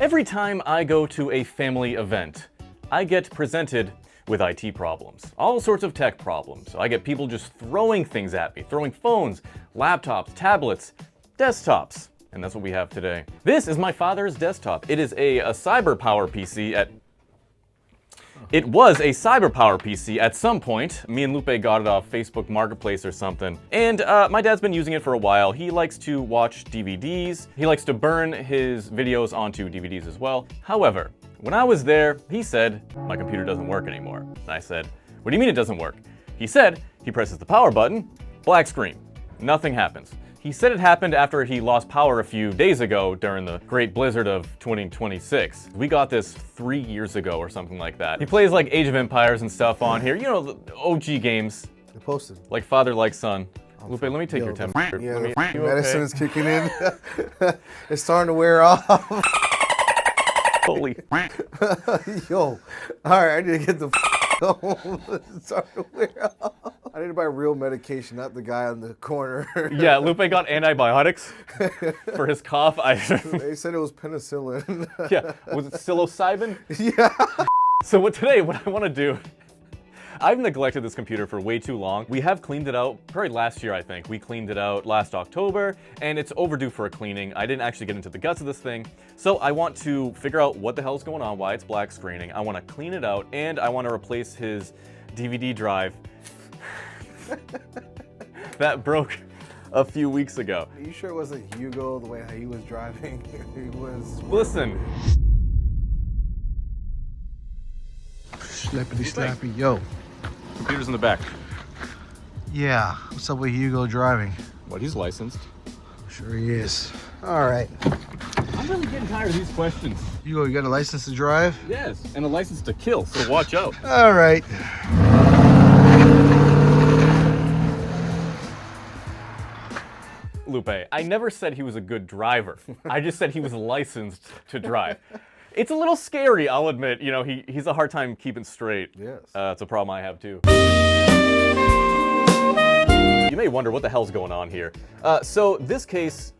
Every time I go to a family event, I get presented with IT problems. All sorts of tech problems. I get people just throwing things at me, throwing phones, laptops, tablets, desktops. And that's what we have today. This is my father's desktop. It is a CyberPower PC at... It was a CyberPower PC at some point. Me and Lupe got it off Facebook Marketplace or something. And my dad's been using it for a while. He likes to watch DVDs. He likes to burn his videos onto DVDs as well. However, when I was there, he said, my computer doesn't work anymore. And I said, what do you mean it doesn't work? He said, he presses the power button, black screen, nothing happens. He said it happened after he lost power a few days ago during the great blizzard of 2026. We got this 3 years ago or something like that. He plays like Age of Empires and stuff on here, you know, the OG games. They posted. Like father, like son. Lupe, let me take your temperature. Yeah, the medicine is kicking in. It's starting to wear off. Holy. Yo, all right, I need to get the home. It's starting to wear off. I need to buy real medication, not the guy on the corner. Yeah, Lupe got antibiotics for his cough. They said it was penicillin. Yeah, was it psilocybin? Yeah. So what I want to do, I've neglected this computer for way too long. We have cleaned it out, probably last year I think. We cleaned it out last October, and it's overdue for a cleaning. I didn't actually get into the guts of this thing. So I want to figure out what the hell's going on, why it's black screening. I want to clean it out, and I want to replace his DVD drive that broke a few weeks ago. Are you sure it wasn't Hugo, the way he was driving? He was... Listen. Slappity, yo. Computer's in the back. Yeah, what's up with Hugo driving? Well, he's licensed. Sure he is. All right. I'm really getting tired of these questions. Hugo, you got a license to drive? Yes, and a license to kill, so watch out. All right. Lupe, I never said he was a good driver. I just said he was licensed to drive. It's a little scary, I'll admit. You know, he's a hard time keeping straight. Yes. It's a problem I have too. You may wonder what the hell's going on here. So this case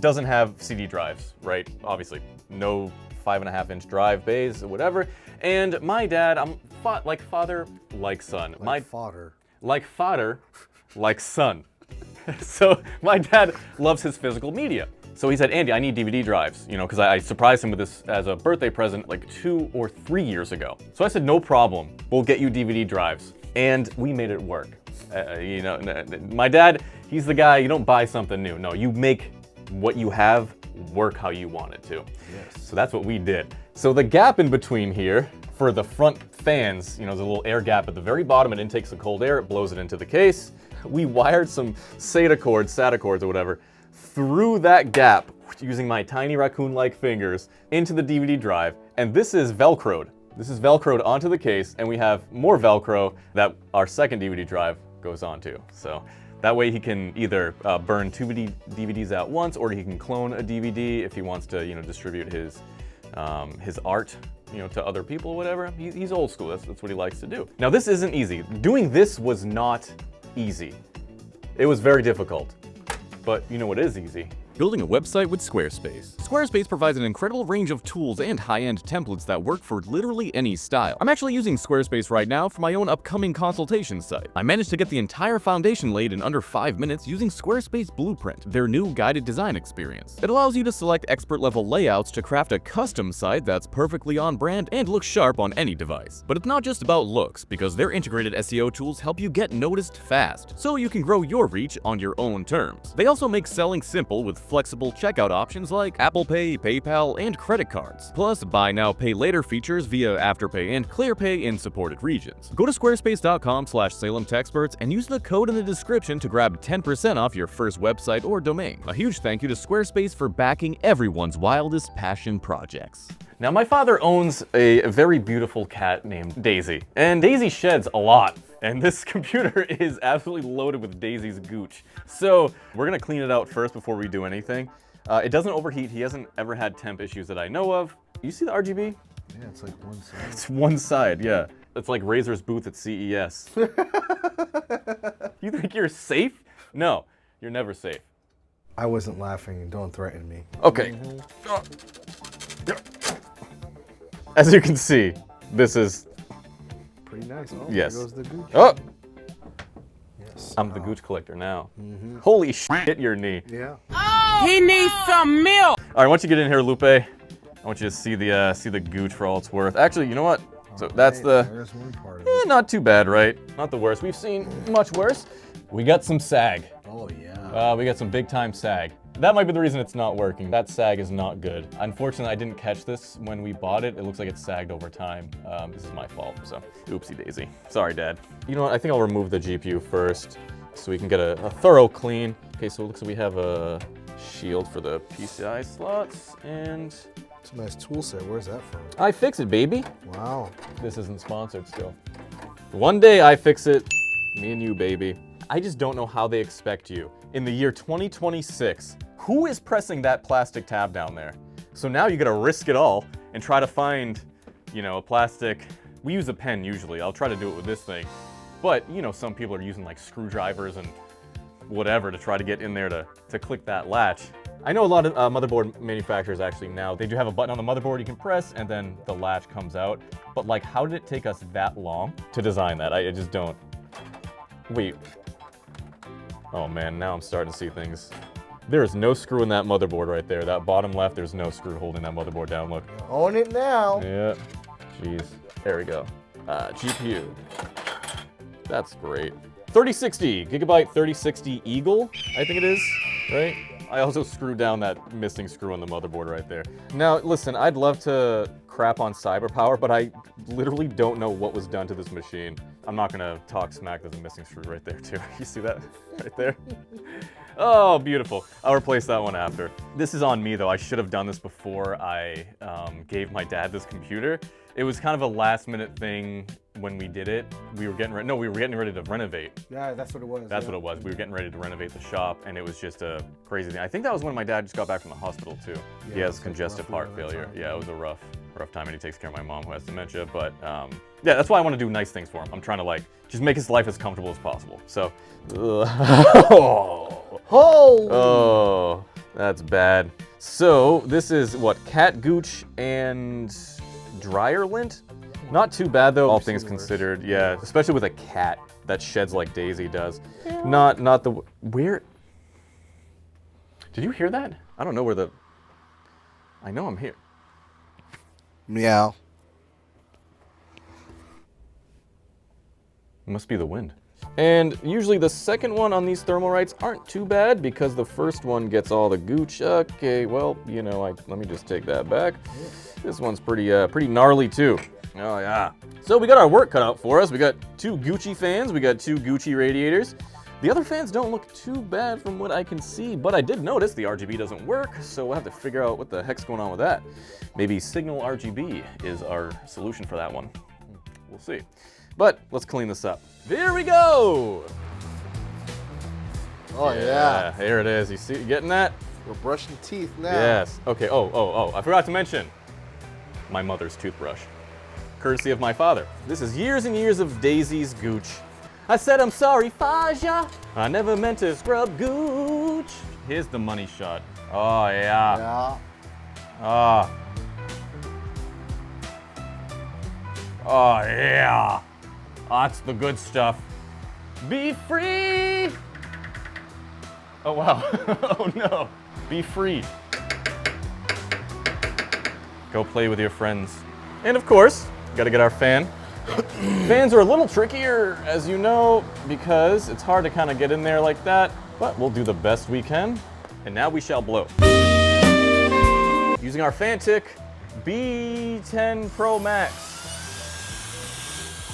doesn't have CD drives, right? Obviously, no 5.5-inch drive bays or whatever. And my dad, I'm like father, like son. Like fodder. Like fodder, like son. So my dad loves his physical media. So he said, Andy, I need DVD drives, you know, because I surprised him with this as a birthday present like 2 or 3 years ago. So I said, no problem, we'll get you DVD drives. And we made it work. You know, my dad, he's the guy, you don't buy something new. No, you make what you have work how you want it to. Yes. So that's what we did. So the gap in between here for the front fans, you know, there's a little air gap at the very bottom. It intakes the cold air, it blows it into the case. We wired some SATA cords or whatever, through that gap using my tiny raccoon-like fingers into the DVD drive, and this is Velcroed. This is Velcroed onto the case, and we have more Velcro that our second DVD drive goes onto. So that way he can either burn 2 DVDs at once, or he can clone a DVD if he wants to, you know, distribute his art, you know, to other people or whatever. He's old school. That's what he likes to do. Now this isn't easy. Doing this was not easy. It was very difficult. But you know what is easy? Building a website with Squarespace. Squarespace provides an incredible range of tools and high-end templates that work for literally any style. I'm actually using Squarespace right now for my own upcoming consultation site. I managed to get the entire foundation laid in under 5 minutes using Squarespace Blueprint, their new guided design experience. It allows you to select expert-level layouts to craft a custom site that's perfectly on brand and looks sharp on any device. But it's not just about looks, because their integrated SEO tools help you get noticed fast, so you can grow your reach on your own terms. They also make selling simple with flexible checkout options like Apple Pay, PayPal, and credit cards, plus buy now, pay later features via Afterpay and ClearPay in supported regions. Go to squarespace.com/SalemTechSperts and use the code in the description to grab 10% off your first website or domain. A huge thank you to Squarespace for backing everyone's wildest passion projects. Now, my father owns a very beautiful cat named Daisy, and Daisy sheds a lot. And this computer is absolutely loaded with Daisy's gooch. So we're gonna clean it out first before we do anything. It doesn't overheat. He hasn't ever had temp issues that I know of. You see the RGB? Yeah, it's like one side. It's one side, yeah. It's like Razer's booth at CES. You think you're safe? No, you're never safe. I wasn't laughing. Don't threaten me. Okay. as you can see, this is Pretty nice. Oh, yes. There goes the Gooch. Oh, Yes. I'm the Gooch collector now. Holy shit, your knee. Yeah. He needs some milk. All right, once you get in here, Lupe, I want you to see the Gooch for all it's worth. Actually, you know what? So that's the There's one part of it. not too bad, right? Not the worst. We've seen much worse. We got some sag. Oh yeah. We got some big time sag. That might be the reason it's not working. That sag is not good. Unfortunately, I didn't catch this when we bought it. It looks like it sagged over time. This is my fault, so oopsie daisy. Sorry, Dad. You know what? I think I'll remove the GPU first so we can get a thorough clean. Okay, so it looks like we have a shield for the PCI slots, and It's a nice tool set. Where's that from? I fix it, baby. Wow. This isn't sponsored still. One day I fix it, me and you, baby. I just don't know how they expect you. In the year 2026, who is pressing that plastic tab down there? So now you gotta risk it all and try to find, you know, a plastic. We use a pen usually. I'll try to do it with this thing. But, you know, some people are using like screwdrivers and whatever to try to get in there to click that latch. I know a lot of motherboard manufacturers actually now, they do have a button on the motherboard you can press and then the latch comes out. But like, how did it take us that long to design that? I just don't. Wait. Oh man, now I'm starting to see things. There is no screw in that motherboard right there. That bottom left, there's no screw holding that motherboard down, look. Own it now. Yeah, jeez. There we go. GPU. That's great. 3060, Gigabyte 3060 Eagle, I think it is, right? I also screwed down that missing screw on the motherboard right there. Now, listen, I'd love to crap on CyberPower, but I literally don't know what was done to this machine. I'm not gonna talk smack, there's a missing screw right there too. You see that right there? Oh, beautiful. I'll replace that one after. This is on me though. I should have done this before I gave my dad this computer. It was kind of a last minute thing when we did it. We were getting ready, no, we were getting ready to renovate. Yeah, that's what it was. That's what it was. We were getting ready to renovate the shop, and it was just a crazy thing. I think that was when my dad just got back from the hospital too. Yeah, He has it's congestive rough heart around that failure. time. Yeah, it was a rough time, and he takes care of my mom who has dementia. But yeah, that's why I want to do nice things for him. I'm trying to like just make his life as comfortable as possible. So, oh, that's bad. So this is what, cat Gooch and dryer lint? Not too bad though, all things considered. Yeah, especially with a cat that sheds like Daisy does. Not the, where? Did you hear that? I don't know where the, I know I'm here. Meow. It must be the wind. And usually the second one on these Thermalrights aren't too bad because the first one gets all the Gooch. Okay, well, you know, let me just take that back. This one's pretty gnarly too. Oh yeah. So we got our work cut out for us. We got 2 Gucci fans, we got 2 Gucci radiators. The other fans don't look too bad from what I can see, but I did notice the RGB doesn't work, so we'll have to figure out what the heck's going on with that. Maybe Signal RGB is our solution for that one. We'll see. But let's clean this up. There we go! Oh yeah. Here it is. You see, you getting that? We're brushing teeth now. Yes. Okay. Oh, I forgot to mention my mother's toothbrush. Courtesy of my father. This is years and years of Daisy's Gooch. I said I'm sorry, Faja. I never meant to scrub Gooch. Here's the money shot. Oh yeah. Yeah. Ah. Oh yeah. That's the good stuff. Be free. Oh wow. Oh no. Be free. Go play with your friends. And of course, gotta get our fan. Fans are a little trickier, as you know, because it's hard to kind of get in there like that, but we'll do the best we can. And now we shall blow. Using our Fantic B10 Pro Max.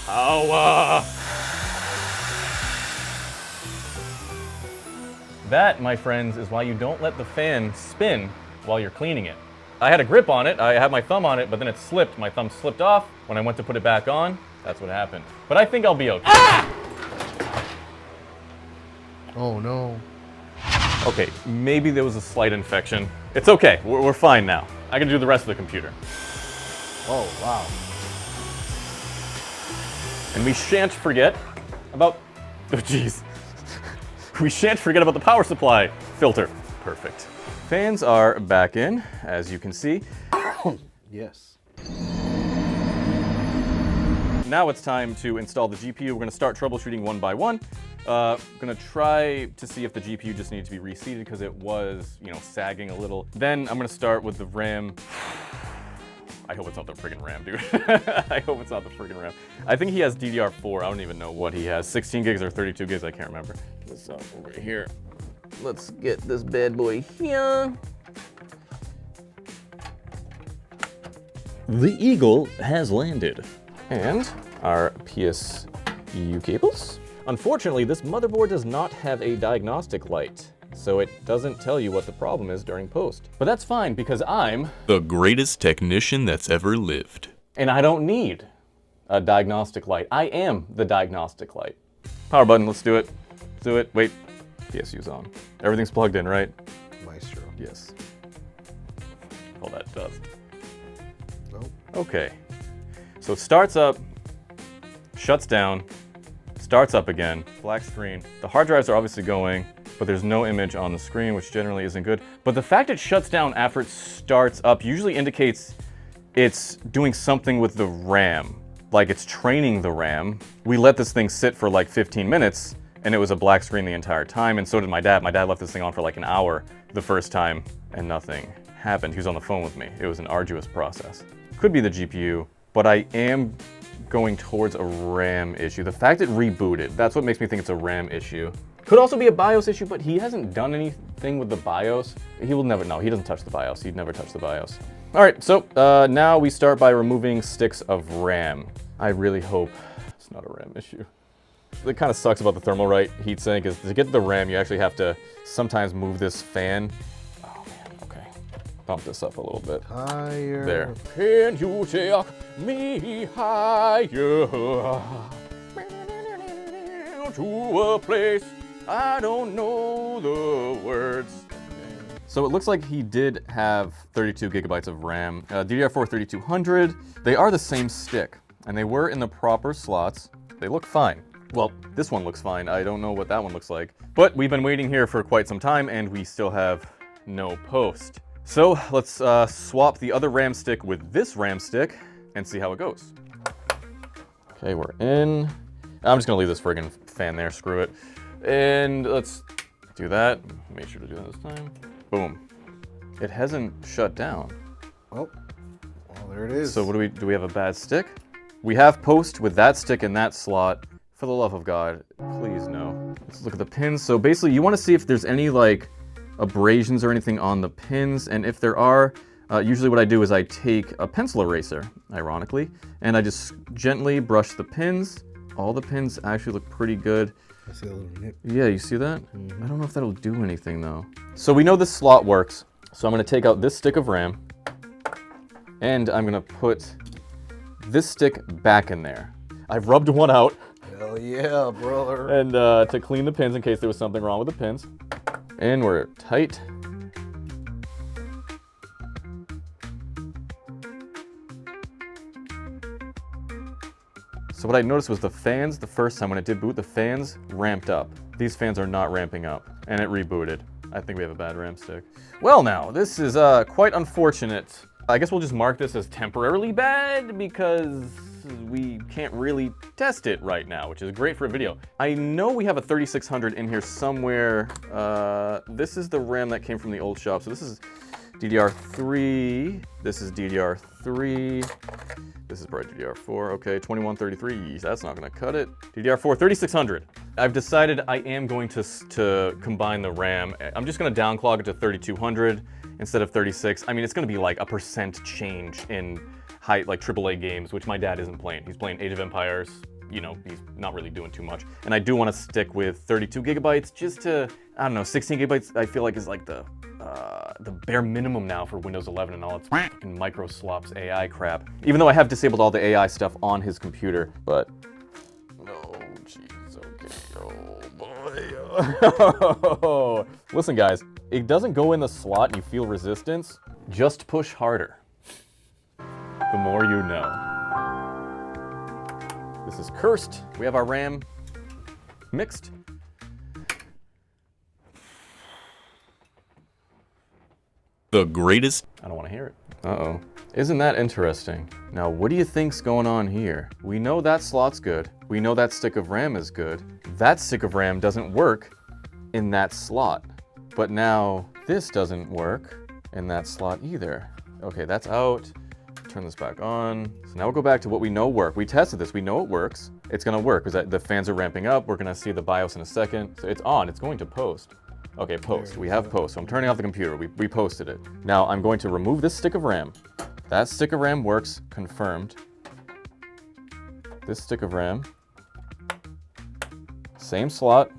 Power! That, my friends, is why you don't let the fan spin while you're cleaning it. I had a grip on it, I had my thumb on it, but then it slipped. My thumb slipped off. When I went to put it back on, that's what happened. But I think I'll be okay. Ah! Oh no. Okay, maybe there was a slight infection. It's okay, we're fine now. I can do the rest of the computer. Oh wow. And we shan't forget about, oh geez. We shan't forget about the power supply filter. Perfect. Fans are back in, as you can see. Yes. now it's time to install the GPU. We're gonna start troubleshooting one by one. Gonna try to see if the GPU just needed to be reseated because it was, you know, sagging a little. Then I'm gonna start with the RAM. I hope it's not the friggin' RAM, dude. I hope it's not the friggin' RAM. I think he has DDR4. I don't even know what he has. 16 gigs or 32 gigs, I can't remember. This over here. Let's get this bad boy here. The Eagle has landed. And our PSU cables. Unfortunately, this motherboard does not have a diagnostic light, so it doesn't tell you what the problem is during post. But that's fine because I'm the greatest technician that's ever lived. and I don't need a diagnostic light. I am the diagnostic light. Power button, let's do it. Let's do it. Wait, PSU's on. Everything's plugged in, right? Maestro. Yes. All that does. Nope. Okay. So it starts up, shuts down, starts up again, black screen. The hard drives are obviously going, but there's no image on the screen, which generally isn't good. But the fact it shuts down after it starts up usually indicates it's doing something with the RAM, like it's training the RAM. We let this thing sit for like 15 minutes, and it was a black screen the entire time, and so did my dad. My dad left this thing on for like an hour the first time, and nothing happened. He was on the phone with me. It was an arduous process. Could be the GPU, but I am going towards a RAM issue. The fact it rebooted, that's what makes me think it's a RAM issue. Could also be a BIOS issue, but he hasn't done anything with the BIOS. He will never know. He doesn't touch the BIOS. He'd never touch the BIOS. All right, so now we start by removing sticks of RAM. I really hope it's not a RAM issue. What kind of sucks about the Thermalright heatsink is to get the RAM, you actually have to sometimes move this fan. Oh man, okay. Bump this up a little bit. Higher. There. Can you take me higher to a place I don't know the words? So it looks like he did have 32 gigabytes of RAM. DDR4 3200. They are the same stick, and they were in the proper slots. They look fine. Well, this one looks fine. I don't know what that one looks like. But we've been waiting here for quite some time, and we still have no post. So let's swap the other RAM stick with this RAM stick and see how it goes. Okay, we're in. I'm just gonna leave this friggin' fan there, screw it. And let's do that. Make sure to do that this time. Boom. It hasn't shut down. Oh, well, there it is. So what do we have a bad stick? We have post with that stick in that slot. For the love of God, please no. Let's look at the pins. So basically you wanna see if there's any like abrasions or anything on the pins. And if there are, usually what I do is I take a pencil eraser, ironically, and I just gently brush the pins. All the pins actually look pretty good. I see a little nip. Yeah, you see that? I don't know if that'll do anything though. So we know this slot works. So I'm gonna take out this stick of RAM and I'm gonna put this stick back in there. I've rubbed one out. Hell yeah, brother. And to clean the pins in case there was something wrong with the pins. And we're tight. So what I noticed was the fans, the first time when it did boot, the fans ramped up. These fans are not ramping up, and it rebooted. I think we have a bad RAM stick. Well now, this is quite unfortunate. I guess we'll just mark this as temporarily bad because we can't really test it right now, which is great for a video. I know we have a 3600 in here somewhere. This is the RAM that came from the old shop. So this is DDR3. This is DDR3. This is probably DDR4. Okay, 2133. That's not gonna cut it. DDR4 3600. I've decided I am going to combine the RAM. I'm just gonna downclock it to 3200 instead of 36. I mean, it's gonna be like a % change in height, like AAA games, which my dad isn't playing. He's playing Age of Empires. You know, he's not really doing too much. And I do want to stick with 32 gigabytes just to, I don't know, 16 gigabytes I feel like is like the bare minimum now for Windows 11 and all its fucking micro slops AI crap. Even though I have disabled all the AI stuff on his computer, but oh jeez, okay, oh boy. Listen guys, it doesn't go in the slot and you feel resistance, just push harder. The more you know. This is cursed. We have our RAM mixed. The greatest. I don't want to hear it. Uh-oh. Isn't that interesting? Now, what do you think's going on here? We know that slot's good. We know that stick of RAM is good. That stick of RAM doesn't work in that slot. But now this doesn't work in that slot either. Okay, that's out. Turn this back on. So now we'll go back to what we know work. We tested this, we know it works. It's gonna work because the fans are ramping up. We're gonna see the BIOS in a second. So it's on, it's going to post. Okay, post, we have post. So I'm turning off the computer, we posted it. Now I'm going to remove this stick of RAM. That stick of RAM works, confirmed. This stick of RAM, same slot.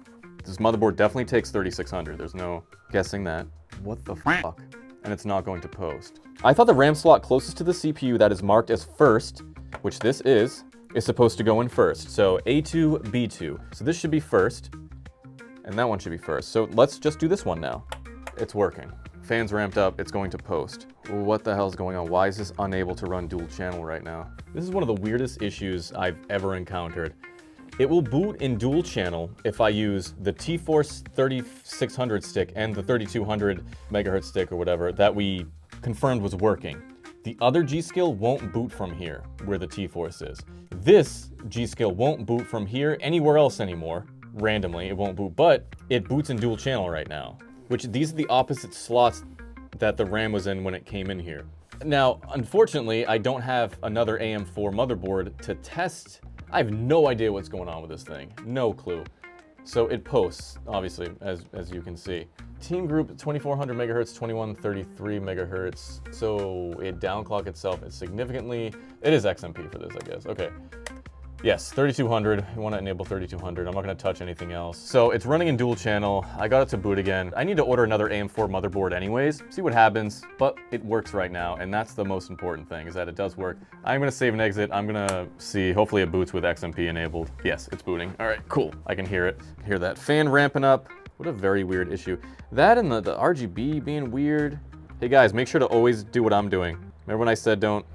This motherboard definitely takes 3600. There's no guessing that. What the fuck? And it's not going to post. I thought the RAM slot closest to the CPU that is marked as first, which this is supposed to go in first. So A2, B2. So this should be first, and that one should be first. So let's just do this one now. It's working. Fans ramped up, it's going to post. What the hell is going on? Why is this unable to run dual channel right now? This is one of the weirdest issues I've ever encountered. It will boot in dual channel if I use the T-Force 3600 stick and the 3200 megahertz stick or whatever that we confirmed was working. The other G-Skill won't boot from here, where the T-Force is. This G-Skill won't boot from here anywhere else anymore. Randomly, it won't boot, but it boots in dual channel right now. Which these are the opposite slots that the RAM was in when it came in here. Now, unfortunately, I don't have another AM4 motherboard to test. I have no idea what's going on with this thing. No clue. So it posts, obviously, as you can see. Team group 2400 megahertz, 2133 megahertz. So it downclock itself significantly. It is XMP for this, I guess. Okay. Yes, 3200. You want to enable 3200. I'm not going to touch anything else. So it's running in dual channel. I got it to boot again. I need to order another AM4 motherboard anyways, see what happens, but it works right now, and that's the most important thing, is that it does work. I'm going to save and exit. I'm going to see, hopefully it boots with XMP enabled. Yes, it's booting. All right, cool. I can hear it. Hear that fan ramping up. What a very weird issue. That and the RGB being weird. Hey guys, make sure to always do what I'm doing. Remember when I said don't?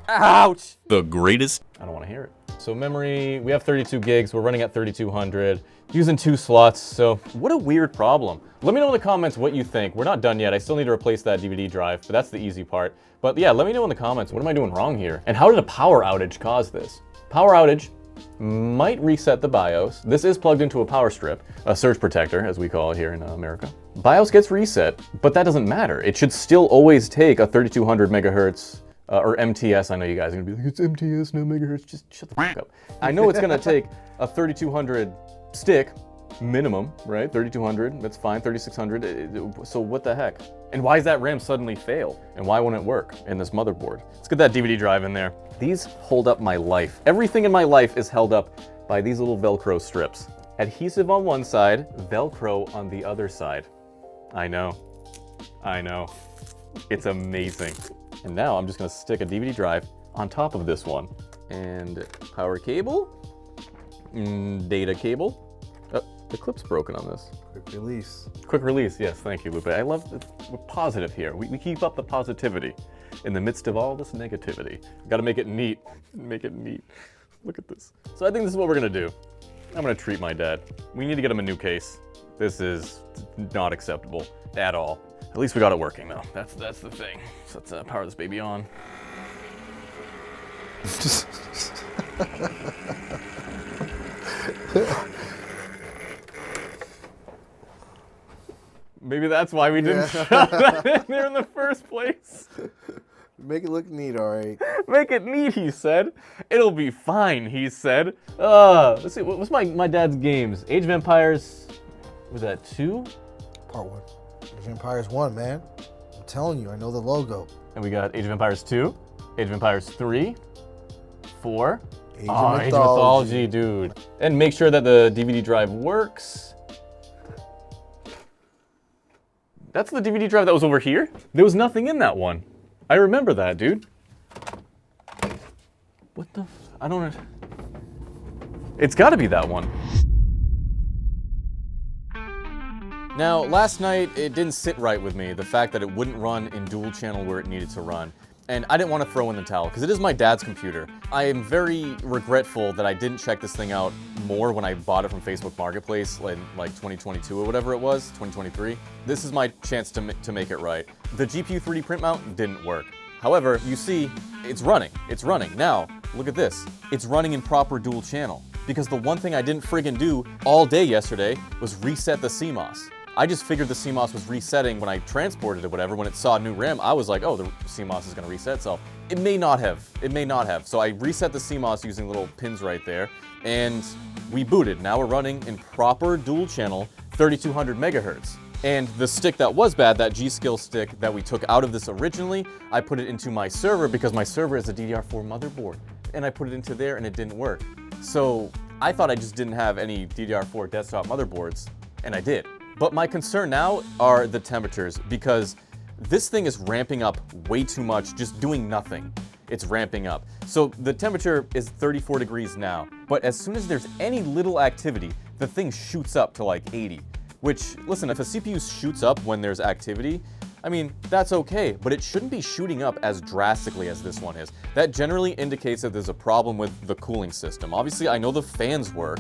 Ouch! The greatest. I don't want to hear it. So memory, we have 32 gigs, we're running at 3200, using 2 slots, so what a weird problem. Let me know in the comments what you think. We're not done yet, I still need to replace that DVD drive, but that's the easy part. But yeah, let me know in the comments, what am I doing wrong here? And how did a power outage cause this? Power outage might reset the BIOS. This is plugged into a power strip, a surge protector, as we call it here in America. BIOS gets reset, but that doesn't matter. It should still always take a 3200 megahertz or MTS, I know you guys are gonna be like, it's MTS, no megahertz, just shut the fuck up. I know it's gonna take a 3200 stick, minimum, right? 3200, that's fine, 3600, so what the heck? And why is that RAM suddenly fail? And why won't it work in this motherboard? Let's get that DVD drive in there. These hold up my life. Everything in my life is held up by these little Velcro strips. Adhesive on one side, Velcro on the other side. I know. It's amazing. And now I'm just gonna stick a DVD drive on top of this one. And power cable, data cable. Oh, the clip's broken on this. Quick release. Quick release, yes, thank you, Lupe. I love that we're positive here. We keep up the positivity in the midst of all this negativity. Gotta make it neat, make it neat. Look at this. So I think this is what we're gonna do. I'm gonna treat my dad. We need to get him a new case. This is not acceptable at all. At least we got it working though. That's the thing. So let's power this baby on. Maybe that's why we didn't shove that in there in the first place. Make it look neat, all right. Make it neat, he said. It'll be fine, he said. Let's see, what's my dad's games? Age of Empires, was that 2? Part 1. Age of Empires 1, man. I'm telling you, I know the logo. And we got Age of Empires 2, Age of Empires 3, 4. Age of Age of Mythology, dude. And make sure that the DVD drive works. That's the DVD drive that was over here? There was nothing in that one. I remember that, dude. What the? I don't. It's gotta be that one. Now, last night, it didn't sit right with me, the fact that it wouldn't run in dual channel where it needed to run. And I didn't want to throw in the towel, because it is my dad's computer. I am very regretful that I didn't check this thing out more when I bought it from Facebook Marketplace in like 2022 or whatever it was, 2023. This is my chance to make it right. The GPU 3D print mount didn't work. However, you see, it's running. It's running. Now, look at this. It's running in proper dual channel. Because the one thing I didn't friggin' do all day yesterday was reset the CMOS. I just figured the CMOS was resetting when I transported it, whatever. When it saw new RAM, I was like, oh, the CMOS is gonna reset itself. It may not have. It may not have. So I reset the CMOS using little pins right there, and we booted. Now we're running in proper dual channel, 3200 megahertz. And the stick that was bad, that G-Skill stick that we took out of this originally, I put it into my server because my server is a DDR4 motherboard. And I put it into there and it didn't work. So I thought I just didn't have any DDR4 desktop motherboards, and I did. But my concern now are the temperatures, because this thing is ramping up way too much, just doing nothing. It's ramping up. So the temperature is 34 degrees now, but as soon as there's any little activity, the thing shoots up to like 80. Which, listen, if a CPU shoots up when there's activity, I mean, that's okay, but it shouldn't be shooting up as drastically as this one is. That generally indicates that there's a problem with the cooling system. Obviously, I know the fans work,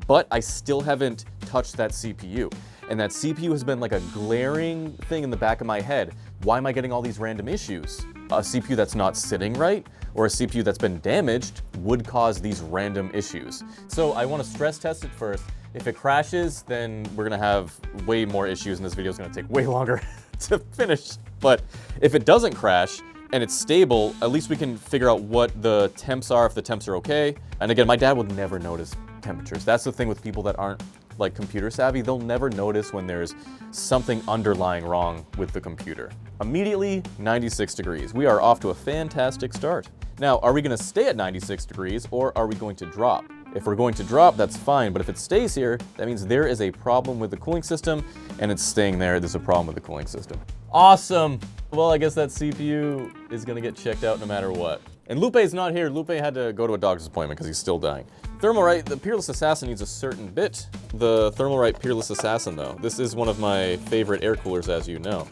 but I still haven't touched that CPU. And that CPU has been like a glaring thing in the back of my head. Why am I getting all these random issues? A CPU that's not sitting right, or a CPU that's been damaged, would cause these random issues. So I want to stress test it first. If it crashes, then we're gonna have way more issues and this video is gonna take way longer to finish. But if it doesn't crash and it's stable, at least we can figure out what the temps are, if the temps are okay. And again, my dad would never notice temperatures. That's the thing with people that aren't like computer savvy. They'll never notice when there's something underlying wrong with the computer. Immediately, 96 degrees. We are off to a fantastic start. Now, are we gonna stay at 96 degrees or are we going to drop? If we're going to drop, that's fine, but if it stays here, that means there is a problem with the cooling system, and it's staying there. There's a problem with the cooling system. Awesome. Well, I guess that CPU is gonna get checked out no matter what. And Lupe's not here. Lupe had to go to a doctor's appointment because he's still dying. Thermalright, the Peerless Assassin needs a certain bit. The Thermalright Peerless Assassin, though, this is one of my favorite air coolers, as you know.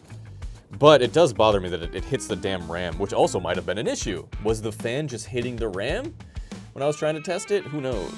But it does bother me that it hits the damn RAM, which also might have been an issue. Was the fan just hitting the RAM when I was trying to test it? Who knows?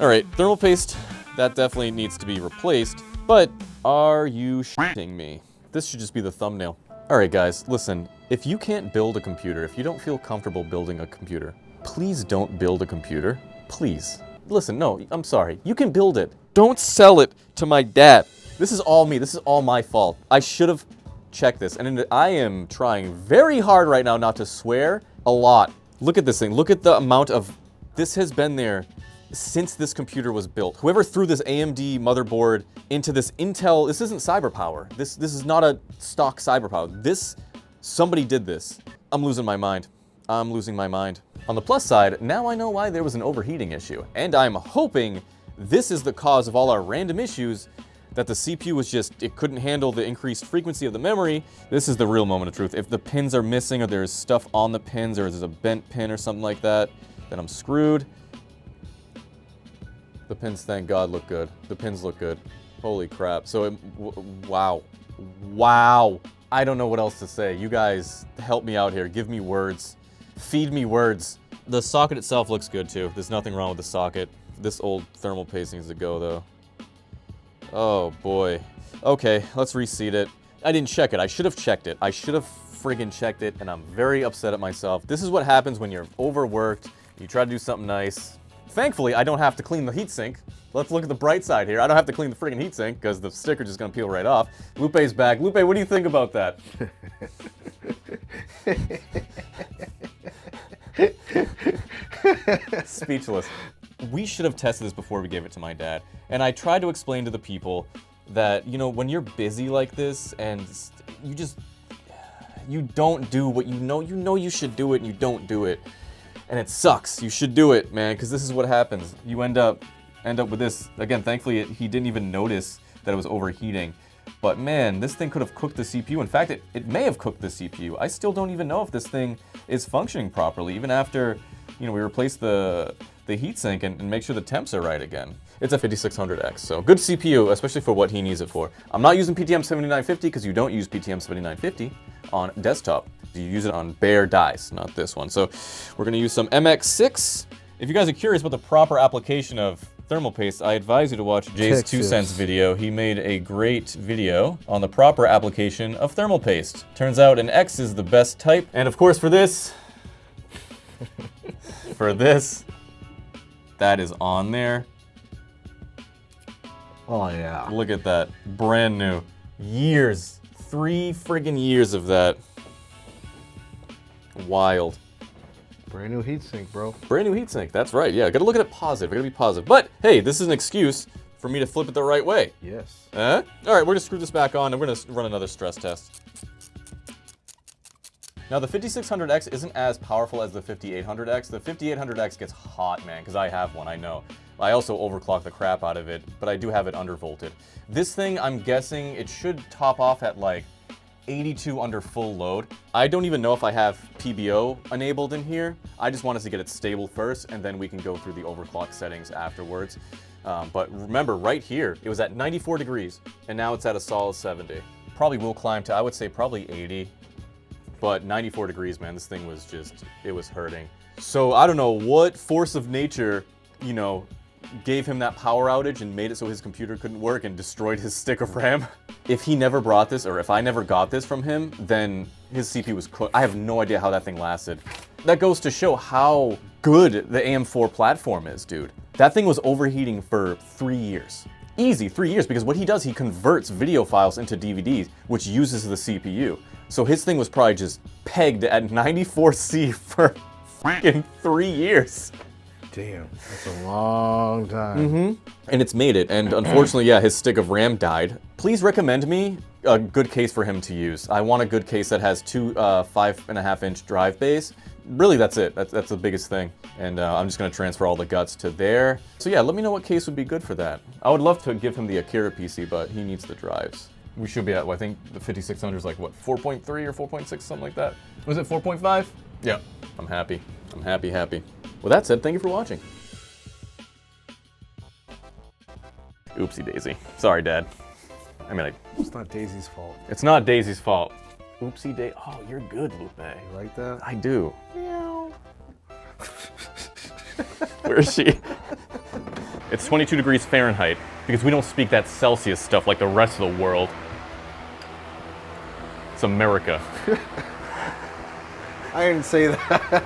All right, thermal paste, that definitely needs to be replaced, but are you shitting me? This should just be the thumbnail. All right, guys, listen, if you can't build a computer, if you don't feel comfortable building a computer, please don't build a computer, please. Listen, no, I'm sorry, you can build it. Don't sell it to my dad. This is all me, this is all my fault. I should have checked this, and I am trying very hard right now not to swear a lot. Look at this thing, look at the amount of, this has been there since this computer was built. Whoever threw this AMD motherboard into this Intel, this isn't CyberPower. This is not a stock CyberPower. Somebody did this. I'm losing my mind. I'm losing my mind. On the plus side, now I know why there was an overheating issue. And I'm hoping this is the cause of all our random issues, that the CPU was just, it couldn't handle the increased frequency of the memory. This is the real moment of truth. If the pins are missing or there's stuff on the pins or there's a bent pin or something like that, then I'm screwed. The pins, thank God, look good. The pins look good. Holy crap. So, wow. Wow. I don't know what else to say. You guys, help me out here. Give me words. Feed me words. The socket itself looks good, too. There's nothing wrong with the socket. This old thermal paste needs to go, though. Oh, boy. Okay, let's reseat it. I didn't check it. I should have checked it. I should have friggin' checked it, and I'm very upset at myself. This is what happens when you're overworked. You try to do something nice. Thankfully, I don't have to clean the heatsink. Let's look at the bright side here. I don't have to clean the friggin' heatsink because the sticker's just gonna peel right off. Lupe's back. Lupe, what do you think about that? Speechless. We should have tested this before we gave it to my dad. And I tried to explain to the people that, you know, when you're busy like this and you don't do what you know you should do it and you don't do it. And it sucks. You should do it, man, because this is what happens. You end up with this. Again, thankfully, he didn't even notice that it was overheating. But man, this thing could have cooked the CPU. In fact, it may have cooked the CPU. I still don't even know if this thing is functioning properly, even after, you know, we replaced the heatsink and make sure the temps are right again. It's a 5600X, so good CPU, especially for what he needs it for. I'm not using PTM 7950 because you don't use PTM 7950 on desktop. You use it on bare dies, not this one. So we're gonna use some MX6. If you guys are curious about the proper application of thermal paste, I advise you to watch Jay's 2 Texas. cents video. He made a great video on the proper application of thermal paste. Turns out an X is the best type. And of course for this, that is on there. Oh yeah. Look at that, brand new. Years, 3 friggin' years of that. Wild. Brand new heatsink, bro. Brand new heatsink, that's right, yeah. Gotta look at it positive, gotta be positive. But hey, this is an excuse for me to flip it the right way. Yes. All right, we're gonna screw this back on and we're gonna run another stress test. Now the 5600X isn't as powerful as the 5800X. The 5800X gets hot, man, because I have one, I know. I also overclock the crap out of it, but I do have it undervolted. This thing, I'm guessing it should top off at like 82 under full load. I don't even know if I have PBO enabled in here. I just want us to get it stable first, and then we can go through the overclock settings afterwards. But remember, right here, it was at 94 degrees, and now it's at a solid 70. Probably will climb to, I would say, probably 80. But 94 degrees, man, this thing was just, it was hurting. So I don't know what force of nature, you know, gave him that power outage and made it so his computer couldn't work and destroyed his stick of RAM. If he never brought this, or if I never got this from him, then his CPU was cooked. I have no idea how that thing lasted. That goes to show how good the AM4 platform is, dude. That thing was overheating for 3 years. Easy, 3 years, because what he does, he converts video files into DVDs, which uses the CPU. So his thing was probably just pegged at 94C for freaking 3 years. Damn, that's a long time. Mm-hmm. And it's made it, and unfortunately, yeah, his stick of RAM died. Please recommend me a good case for him to use. I want a good case that has 2 5.5-inch drive bays. Really, that's it. That's the biggest thing. And I'm just gonna transfer all the guts to there. So yeah, let me know what case would be good for that. I would love to give him the Akira PC, but he needs the drives. We should be at, well, I think the 5600 is like, what, 4.3 or 4.6, something like that? Was it 4.5? Yeah, I'm happy. I'm happy. With that said, thank you for watching. Oopsie daisy. Sorry, Dad. I mean, It's not Daisy's fault. it's not Daisy's fault. Oopsie day. Oh, you're good, Lupe. You like that? I do. Where is she? It's 22 degrees Fahrenheit because we don't speak that Celsius stuff like the rest of the world. It's America. I didn't say that.